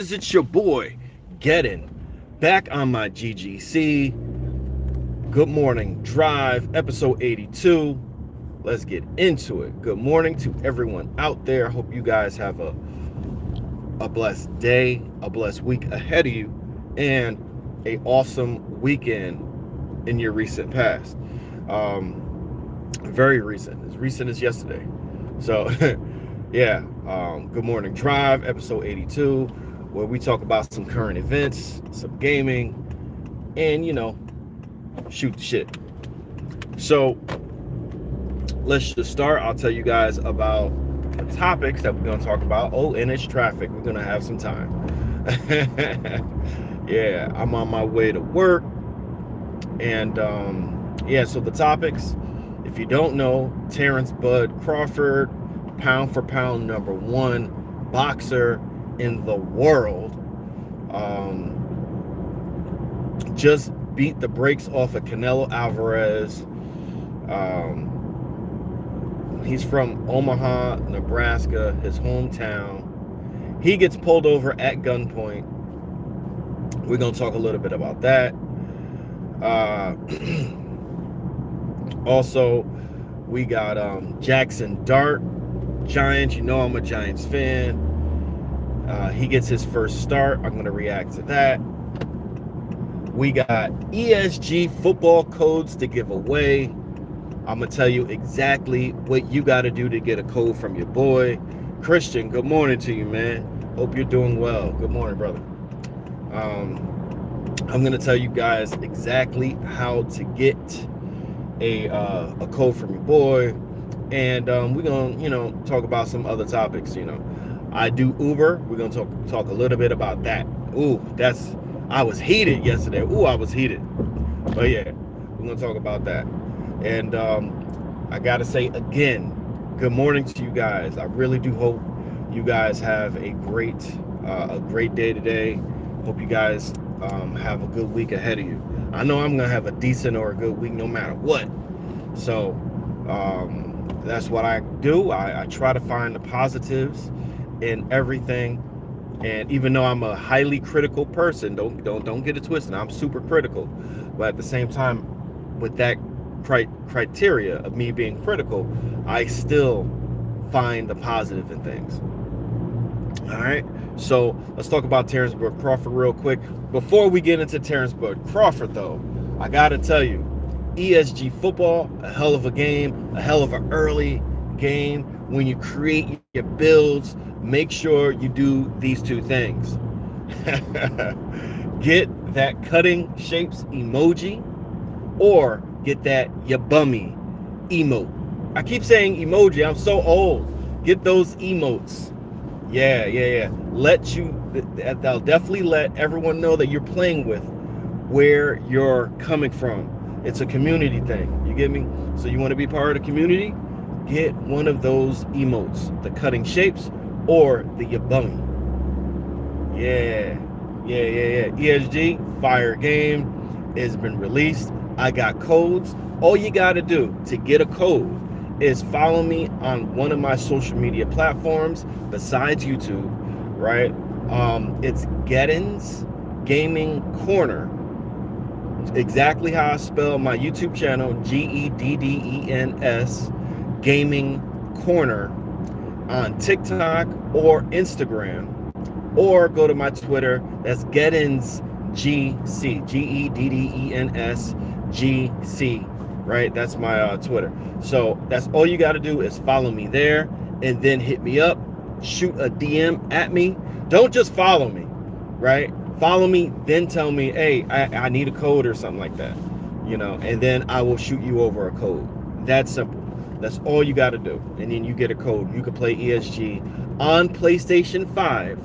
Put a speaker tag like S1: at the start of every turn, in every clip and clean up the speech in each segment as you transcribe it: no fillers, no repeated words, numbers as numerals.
S1: It's your boy, Getting, back on my GGC. Good morning drive, episode 82. Let's get into it. Good morning to everyone out there. Hope you guys have a blessed day, a blessed week ahead of you, and a awesome weekend in your recent past. Very recent, as recent as yesterday. So, yeah, good morning drive, episode 82, where we talk about some current events, some gaming, and shoot the shit. So let's just start. I'll tell you guys about the topics that we're going to talk about. Oh, and it's traffic. We're going to have some time. Yeah, I'm on my way to work. And yeah, so the topics, if you don't know, Terrence Bud Crawford, pound for pound number one boxer in the world, just beat the brakes off of Canelo Alvarez. He's from Omaha, Nebraska, his hometown. He gets pulled over at gunpoint. We're going to talk a little bit about that. Also, we got Jackson Dart, Giants. You know I'm a Giants fan. He gets his first start. I'm going to react to that. We got ESG football codes to give away. I'm going to tell you exactly what you got to do to get a code from your boy. Christian, good morning to you, man. Hope you're doing well. Good morning, brother. I'm going to tell you guys exactly how to get a code from your boy. And we're going to, talk about some other topics, I do Uber. We're going to talk a little bit about that. Ooh, I was heated yesterday. Ooh, I was heated. But yeah, we're going to talk about that. And I got to say again, good morning to you guys. I really do hope you guys have a great day today. Hope you guys have a good week ahead of you. I know I'm going to have a decent or a good week no matter what. So that's what I do. I try to find the positives in everything. And even though I'm a highly critical person, don't get it twisted. I'm super critical. But at the same time, with that criteria of me being critical, I still find the positive in things. All right, so let's talk about Terrence Bud Crawford real quick. Before we get into Terrence Bud Crawford, though, I gotta tell you, ESG football, a hell of a game, a hell of an early game. When you create your builds, make sure you do these two things. Get that cutting shapes emoji, or get that ya bummy emote. I keep saying emoji. I'm so old. Get those emotes. Yeah. They'll definitely let everyone know that you're playing with where you're coming from. It's a community thing. You get me? So you want to be part of the community? Get one of those emotes, the cutting shapes or the ya bummy. Yeah. ESG fire game has been released. I got codes. All you got to do to get a code is follow me on one of my social media platforms besides YouTube, right? It's Geddins Gaming Corner. Exactly how I spell my YouTube channel, GEDDENS Gaming Corner, on TikTok or Instagram, or go to my Twitter. That's Geddins GC, GEDDENS GC, right? That's my Twitter. So that's all you got to do is follow me there, and then hit me up, shoot a DM at me. Don't just follow me, right? Follow me, then tell me, hey, I need a code or something like that, and then I will shoot you over a code. That's simple. That's all you got to do. And then you get a code. You can play ESG on PlayStation 5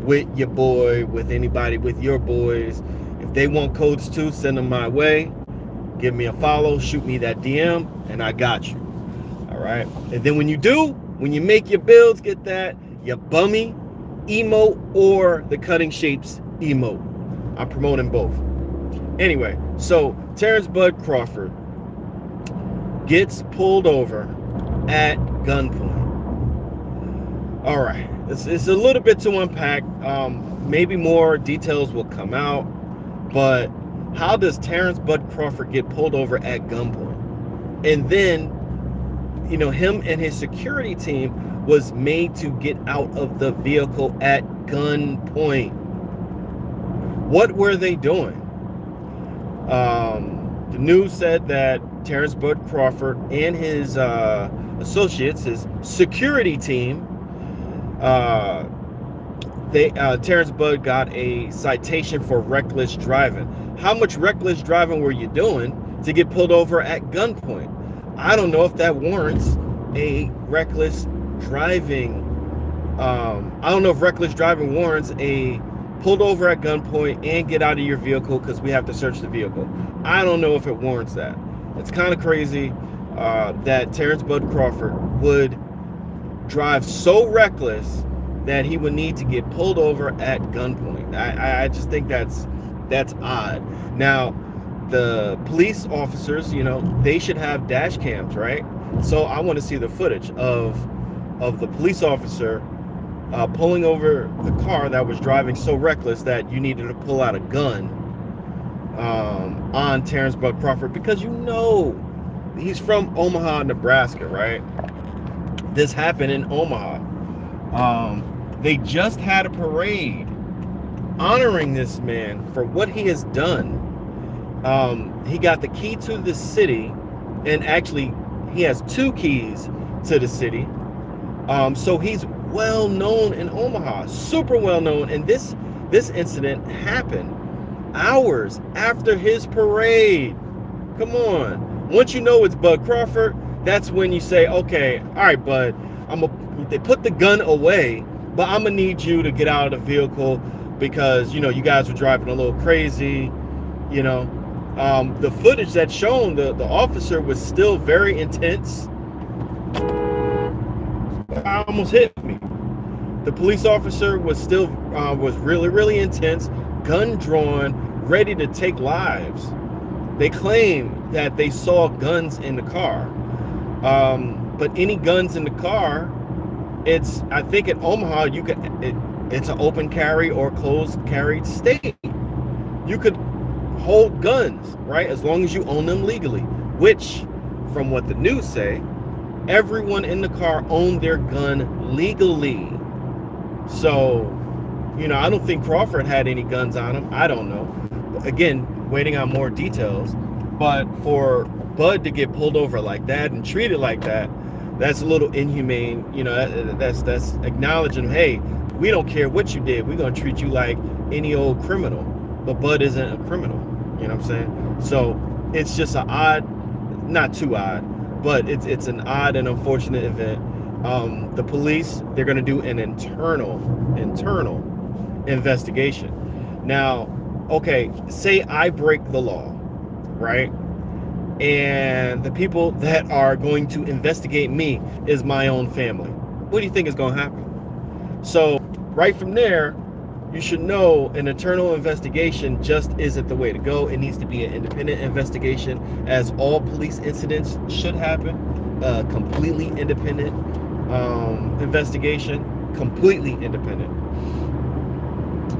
S1: with your boy, with anybody, with your boys. If they want codes too, send them my way. Give me a follow, shoot me that DM, and I got you. All right. And then when you make your builds, get that your bummy emote or the cutting shapes emote. I'm promoting both. Anyway, so Terrence Bud Crawford gets pulled over at gunpoint. All right, it's a little bit to unpack. Maybe more details will come out, but how does Terrence Bud Crawford get pulled over at gunpoint? And then, him and his security team was made to get out of the vehicle at gunpoint. What were they doing? The news said that Terrence Bud Crawford and his associates, his security team, Terrence Bud got a citation for reckless driving. How much reckless driving were you doing to get pulled over at gunpoint? I don't know if that warrants a reckless driving. I don't know if reckless driving warrants a pulled over at gunpoint and get out of your vehicle because we have to search the vehicle. I don't know if it warrants that. It's kind of crazy that Terrence Bud Crawford would drive so reckless that he would need to get pulled over at gunpoint. I just think that's odd. Now, the police officers, they should have dash cams, right? So I want to see the footage of the police officer pulling over the car that was driving so reckless that you needed to pull out a gun on Terrence Bud Crawford, because he's from Omaha, Nebraska, right? This happened in Omaha. They just had a parade honoring this man for what he has done. He got the key to the city, and actually he has 2 keys to the city. So he's well known in Omaha, super well known. And this incident happened hours after his parade. Come on. Once you know it's Bud Crawford, that's when you say, okay, all right, Bud, they put the gun away, but I'm gonna need you to get out of the vehicle because, you guys were driving a little crazy, the footage that's shown, the officer was still very intense. Almost hit me. The police officer was still was really, really intense, gun drawn, ready to take lives. They claim that they saw guns in the car, but any guns in the car, I think in Omaha it's an open carry or closed carry state. You could hold guns, right, as long as you own them legally, which, from what the news say, everyone in the car owned their gun legally. So, I don't think Crawford had any guns on him. I don't know. Again, waiting on more details. But for Bud to get pulled over like that and treated like that, that's a little inhumane. That's acknowledging, hey, we don't care what you did. We're going to treat you like any old criminal. But Bud isn't a criminal. You know what I'm saying? So it's just an odd, not too odd, but it's an odd and unfortunate event. The police, they're going to do an internal investigation. Now, okay, say I break the law, right? And the people that are going to investigate me is my own family. What do you think is going to happen? So right from there, you should know an internal investigation just isn't the way to go. It needs to be an independent investigation, as all police incidents should happen. Completely independent investigation, completely independent.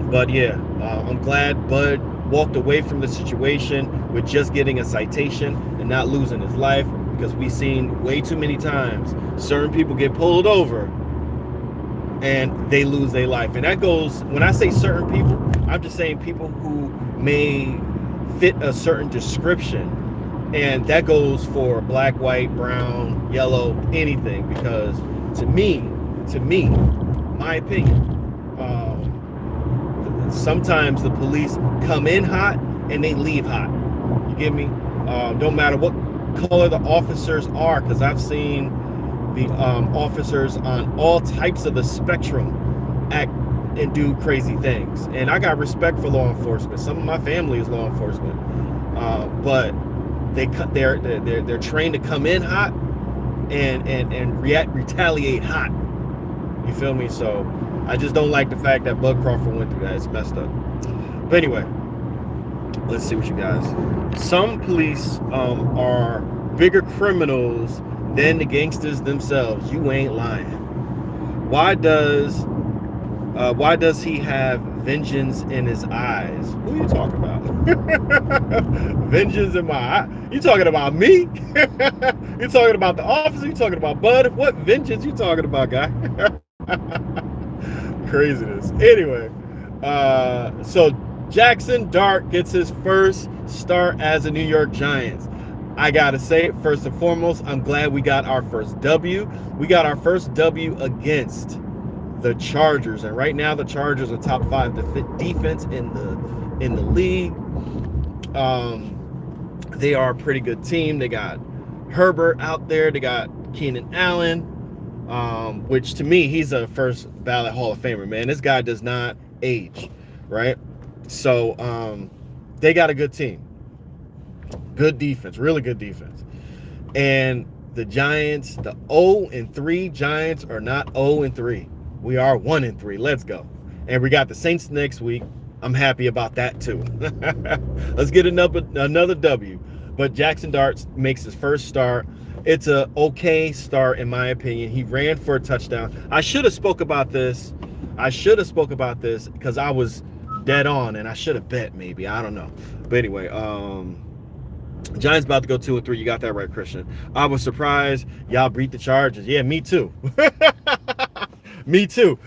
S1: But yeah, I'm glad Bud walked away from the situation with just getting a citation and not losing his life, because we've seen way too many times certain people get pulled over and they lose their life. And that goes, when I say certain people, I'm just saying people who may fit a certain description. And that goes for black, white, brown, yellow, anything. Because to me, my opinion, sometimes the police come in hot and they leave hot. You get me? Don't matter what color the officers are, because I've seen the officers on all types of the spectrum act and do crazy things. And I got respect for law enforcement. Some of my family is law enforcement, but they're trained to come in hot and retaliate hot. You feel me? So I just don't like the fact that Bud Crawford went through that. It's messed up. But anyway, let's see what you guys. Some police are bigger criminals than the gangsters themselves. You ain't lying. Why does Why does he have vengeance in his eyes? Who are you talking about? Vengeance in my eye? You talking about me? You talking about the officer? You talking about Bud? What vengeance you talking about, guy? Craziness. Anyway, so Jackson Dart gets his first start as a New York Giants. I gotta say, first and foremost, I'm glad we got our first W. We got our first W against the Chargers, and right now the Chargers are top 5 defense in the league. They are a pretty good team. They got Herbert out there. They got Keenan Allen, which to me, he's a first ballot Hall of Famer, man. This guy does not age, right? So they got a good team. Good defense, really good defense. And the Giants, the 0-3 Giants are not 0-3. We are 1-3. Let's go. And we got the Saints next week. I'm happy about that too. Let's get another W. But Jackson Dart makes his first start. It's a okay start in my opinion. He ran for a touchdown. I should have spoke about this because I was dead on and I should have bet maybe. I don't know. But anyway, Giants about to go 2-3. You got that right, Christian. I was surprised y'all beat the Chargers. Yeah, me too. Me too.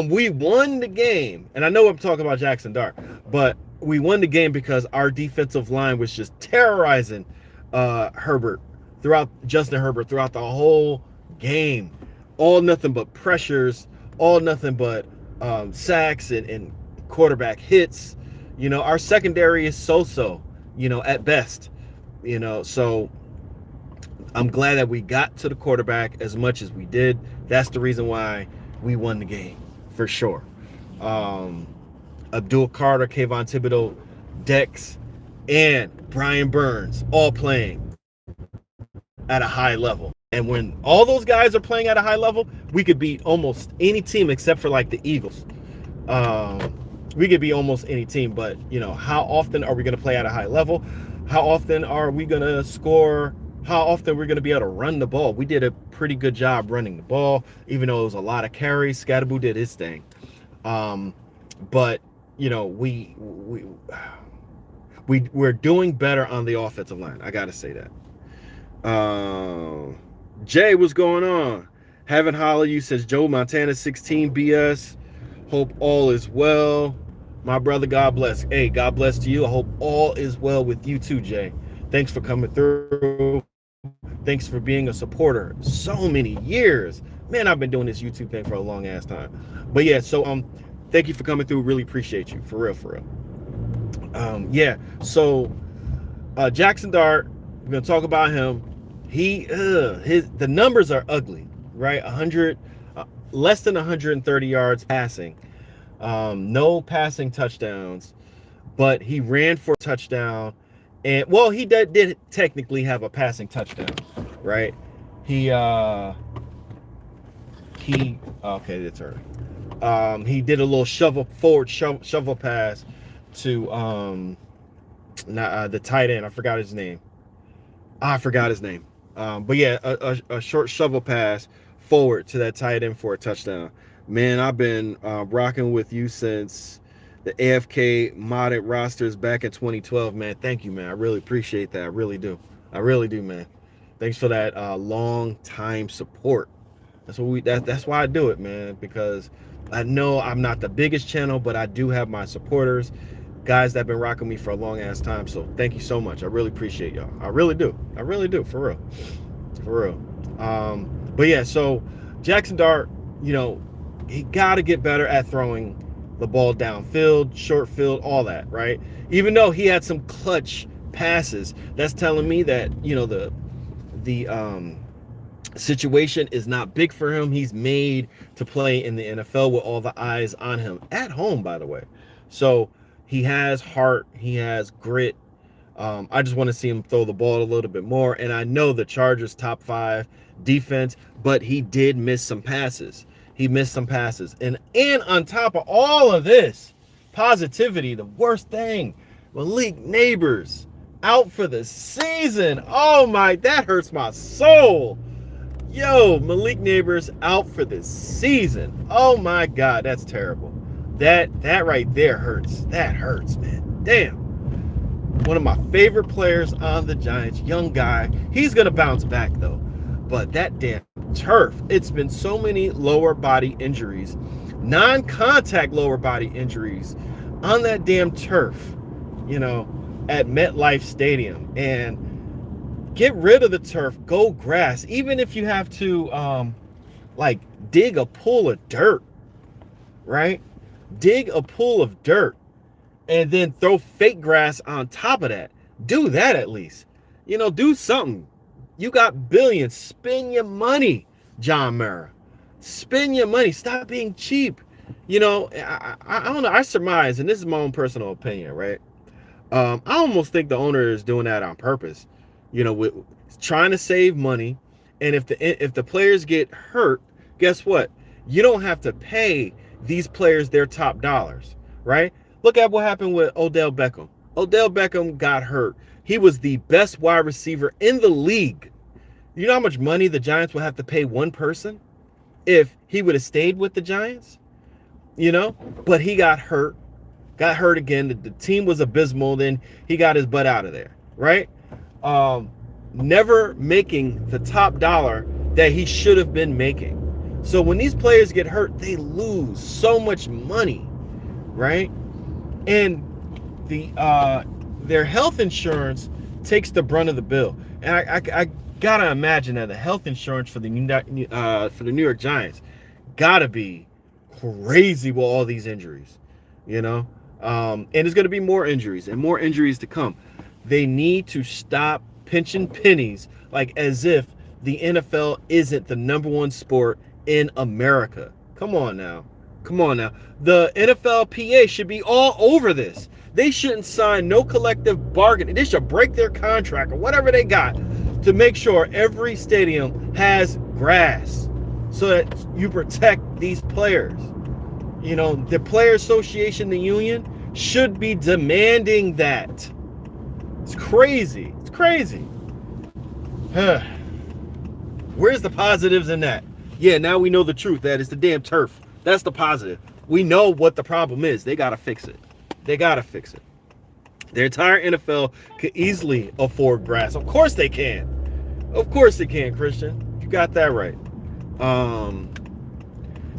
S1: We won the game, and I know I'm talking about Jackson Dart, but we won the game because our defensive line was just terrorizing Justin Herbert throughout the whole game. All nothing but pressures, all nothing but sacks and quarterback hits. You know, our secondary is so-so, you know, at best. You know, so I'm glad that we got to the quarterback as much as we did. That's the reason why we won the game, for sure. Abdul Carter, Kayvon Thibodeau, Dex, and Brian Burns all playing at a high level. And when all those guys are playing at a high level, we could beat almost any team except for like the Eagles. We could be almost any team, but you know, how often are we going to play at a high level? How often are we going to score? How often we're going to be able to run the ball? We did a pretty good job running the ball, even though it was a lot of carries. Scatterboo did his thing. But you know, we're doing better on the offensive line. I got to say that. Jay, what's going on? Having Hollow, you says Joe Montana 16 BS. Hope all is well. My brother, God bless. Hey, God bless to you. I hope all is well with you too, Jay. Thanks for coming through. Thanks for being a supporter. So many years. Man, I've been doing this YouTube thing for a long ass time. But yeah, so thank you for coming through. Really appreciate you. For real. Yeah, so Jackson Dart, we're gonna talk about him. The numbers are ugly, right? Less than 130 yards passing. No passing touchdowns, but he ran for a touchdown, and well, he did technically have a passing touchdown, right? He okay, that's her. He did a little shovel pass to the tight end. I forgot his name. But yeah, a short shovel pass forward to that tight end for a touchdown. Man, I've been rocking with you since the AFK modded rosters back in 2012, man. Thank you, man. I really appreciate that. I really do, man. Thanks for that long time support. That's why I do it, man, because I know I'm not the biggest channel, but I do have my supporters, guys that have been rocking me for a long ass time. So thank you so much. I really appreciate y'all. I really do, for real. But yeah, so Jackson Dart, you know, he got to get better at throwing the ball downfield, short field, all that, right? Even though he had some clutch passes, that's telling me that, you know, the situation is not big for him. He's made to play in the NFL with all the eyes on him at home, by the way. So he has heart, he has grit. I just want to see him throw the ball a little bit more. And I know the Chargers top 5 defense, but he did miss some passes. And on top of all of this positivity, the worst thing, Malik Neighbors out for the season. Oh my, that hurts my soul. Yo, Malik Neighbors out for this season. Oh my God, that's terrible. That right there hurts. That hurts, man. Damn. One of my favorite players on the Giants, young guy. He's gonna bounce back though. But that damn turf, it's been so many lower body injuries, non-contact lower body injuries on that damn turf, you know, at MetLife Stadium. And get rid of the turf, go grass. Even if you have to like dig a pool of dirt, right? Dig a pool of dirt and then throw fake grass on top of that. Do that at least. You know, do something. You got billions. Spend your money, John Mara. Spend your money. Stop being cheap. You know, I don't know. I surmise, and this is my own personal opinion, right? I almost think the owner is doing that on purpose. You know, with trying to save money. And if the players get hurt, guess what? You don't have to pay these players their top dollars, right? Look at what happened with Odell Beckham. Odell Beckham got hurt. He was the best wide receiver in the league. You know how much money the Giants would have to pay one person if he would have stayed with the Giants? You know, but he got hurt again. The team was abysmal. Then he got his butt out of there, right? Never making the top dollar that he should have been making. So when these players get hurt, they lose so much money, right? And their health insurance takes the brunt of the bill. And I gotta imagine that the health insurance for the New York Giants gotta be crazy with all these injuries, you know. And there's gonna be more injuries and more injuries to come. They need to stop pinching pennies like as if the NFL isn't the number one sport in America. Come on now. The NFLPA should be all over this. They shouldn't sign no collective bargaining. They should break their contract or whatever they got to make sure every stadium has grass so that you protect these players. You know, the Player Association, the union, should be demanding that. It's crazy. It's crazy. Where's the positives in that? Yeah, now we know the truth. That is the damn turf. That's the positive. We know what the problem is. They got to fix it. The entire NFL could easily afford grass. Of course they can. Christian. You got that right.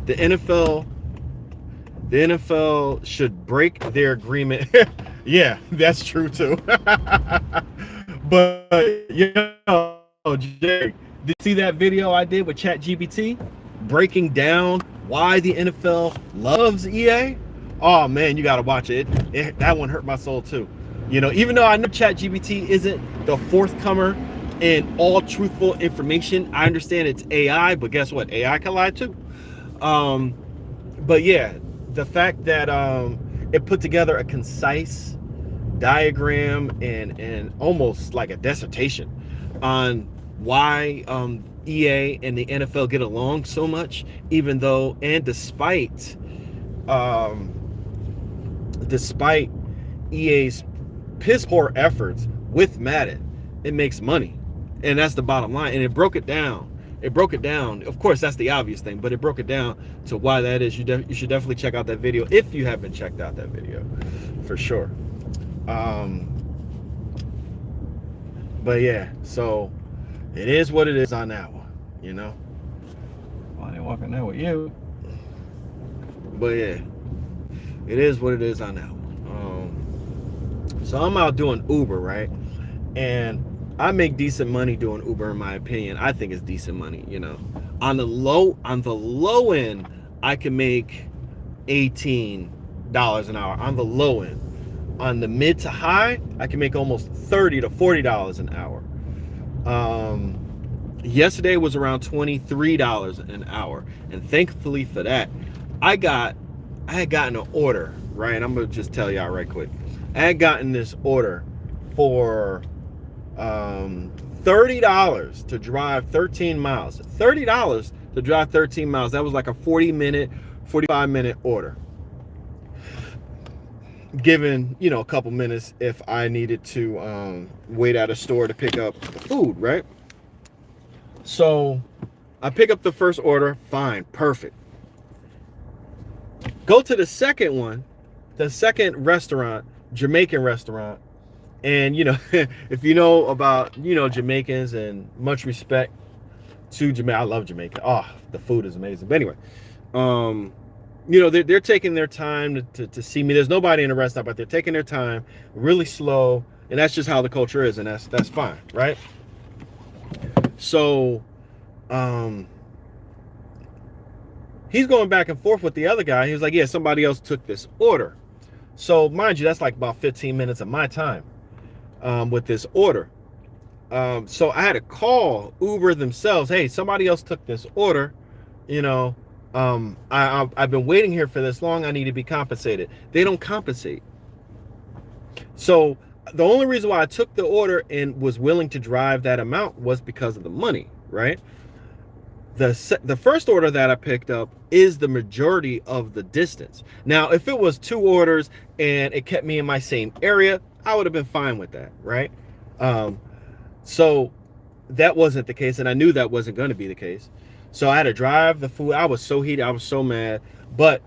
S1: The NFL should break their agreement. Yeah, that's true too. But you know, Jay, did you see that video I did with ChatGPT breaking down why the NFL loves EA? Oh man, you got to watch it. That one hurt my soul too. You know, even though I know ChatGPT isn't the forthcomer in all truthful information, I understand it's AI, but guess what? AI can lie too. But yeah, the fact that it put together a concise diagram and almost like a dissertation on why EA and the NFL get along so much, even though and despite EA's piss poor efforts with Madden, it makes money, and that's the bottom line. And it broke it down. Of course, that's the obvious thing, but it broke it down to why that is. You should definitely check out that video if you haven't checked out that video, for sure. But yeah, so it is what it is on that one, you know. Why they walking there with you? But yeah, it is what it is on that one. So I'm out doing Uber, right? And I make decent money doing Uber, in my opinion. I think it's decent money, you know. On the low end, I can make $18 an hour. On the low end. On the mid to high, I can make almost $30 to $40 an hour. Yesterday was around $23 an hour, and thankfully for that, I had gotten an order, right? And I'm gonna just tell y'all right quick. I had gotten this order for $30 to drive 13 miles. $30 to drive 13 miles. That was like a 45-minute order. Given, you know, a couple minutes if I needed to wait at a store to pick up food, right? So I pick up the first order, fine, perfect. Go to the second one, the second restaurant, Jamaican restaurant. And, if you know about, Jamaicans, and much respect to Jamaica. I love Jamaica. Oh, the food is amazing. But anyway, um, they're taking their time to see me. There's nobody in the restaurant, but they're taking their time, really slow. And that's just how the culture is. And that's fine, right? So, he's going back and forth with the other guy. He was like, yeah, somebody else took this order. So mind you, that's like about 15 minutes of my time with this order. So I had to call Uber themselves. Hey, somebody else took this order. I've been waiting here for this long. I need to be compensated. They don't compensate. So the only reason why I took the order and was willing to drive that amount was because of the money, right? The first order that I picked up is the majority of the distance. Now, if it was 2 orders and it kept me in my same area, I would have been fine with that, right? So that wasn't the case, and I knew that wasn't going to be the case. So I had to drive the food. I was so heated. I was so mad, but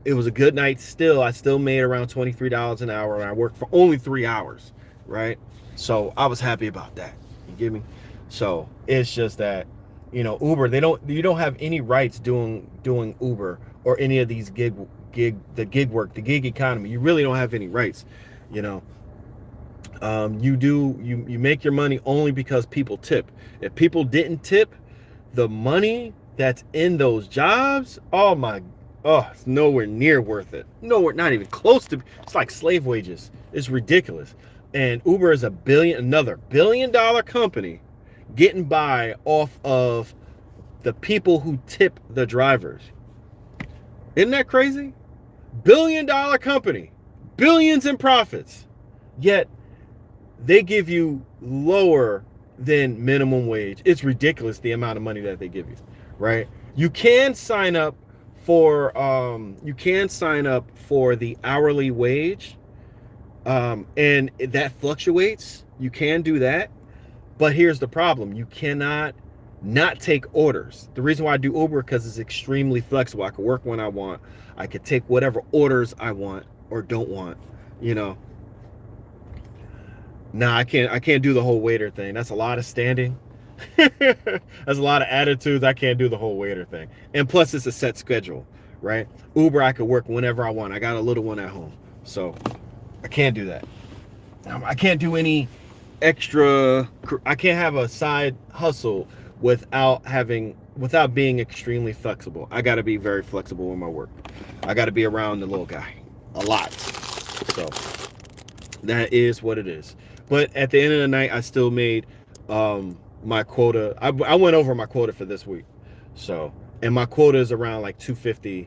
S1: it was a good night still. I still made around $23 an hour, and I worked for only 3 hours, right? So I was happy about that. You get me? So it's just that, Uber, you don't have any rights doing Uber or any of these gig work, the gig economy. You really don't have any rights, you make your money only because people tip. If people didn't tip, the money that's in those jobs, it's nowhere near worth it. Nowhere, not even close to. It's like slave wages. It's ridiculous. And Uber is another billion-dollar company getting by off of the people who tip the drivers. Isn't that crazy? Billion-dollar company, billions in profits, yet they give you lower than minimum wage. It's ridiculous the amount of money that they give you, right? You can sign up for the hourly wage, and that fluctuates. You can do that, but here's the problem: you cannot not take orders. The reason why I do Uber, because it's extremely flexible. I can work when I want. I can take whatever orders I want or don't want. Nah, I can't do the whole waiter thing. That's a lot of standing. That's a lot of attitudes. I can't do the whole waiter thing. And plus, it's a set schedule, right? Uber, I could work whenever I want. I got a little one at home, so I can't do that. I can't do any extra. I can't have a side hustle without being extremely flexible. I got to be very flexible with my work. I got to be around the little guy a lot. So that is what it is. But at the end of the night, I still made my quota. I went over my quota for this week. So, and my quota is around like $250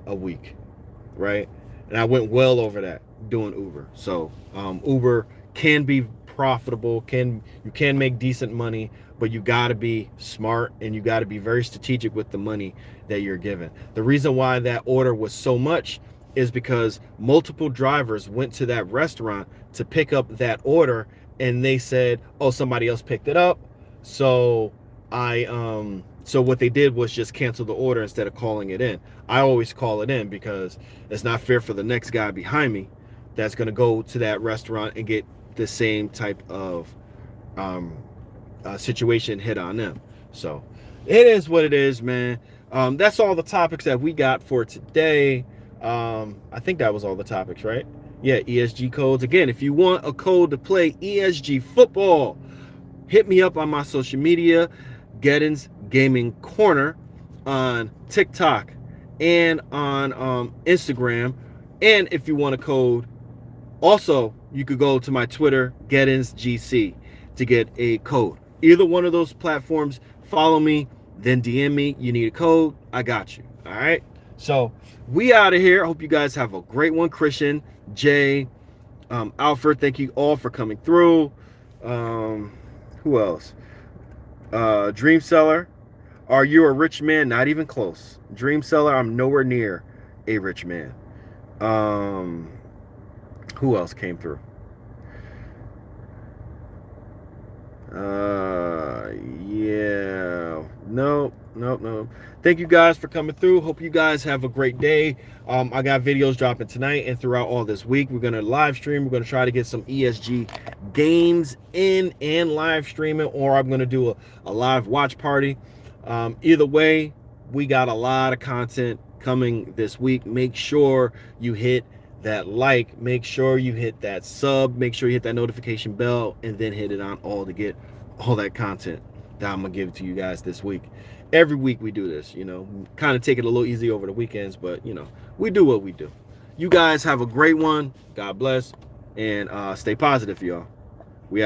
S1: a week, right? And I went well over that doing Uber. So Uber can be profitable, you can make decent money, but you got to be smart and you got to be very strategic with the money that you're given. The reason why that order was so much is because multiple drivers went to that restaurant to pick up that order, and they said, oh, somebody else picked it up. So so what they did was just cancel the order instead of calling it in. I always call it in because it's not fair for the next guy behind me that's going to go to that restaurant and get the same type of situation hit on them. So it is what it is, man. That's all the topics that we got for today. I think that was all the topics, right? Yeah, ESG codes. Again, if you want a code to play ESG football, hit me up on my social media, Geddon's Gaming Corner, on TikTok and on Instagram. And if you want a code, also you could go to my Twitter, Geddon's GC, to get a code. Either one of those platforms, follow me, then DM me. You need a code, I got you. All right. So we out of here. I hope you guys have a great one. Christian, Jay, Alfred, thank you all for coming through. Who else? Dream Seller, are you a rich man? Not even close. Dream Seller, I'm nowhere near a rich man. Who else came through? Yeah, No, no, no. Thank you guys for coming through. Hope you guys have a great day. I got videos dropping tonight and throughout all this week. We're gonna live stream. We're gonna try to get some ESG games in and live streaming, or I'm gonna do a live watch party. Either way, we got a lot of content coming this week. Make sure you hit that like, make sure you hit that sub, make sure you hit that notification bell, and then hit it on all to get all that content that I'm gonna give to you guys this week. Every week we do this, kind of take it a little easy over the weekends, but we do what we do. You guys have a great one. God bless, and stay positive, y'all.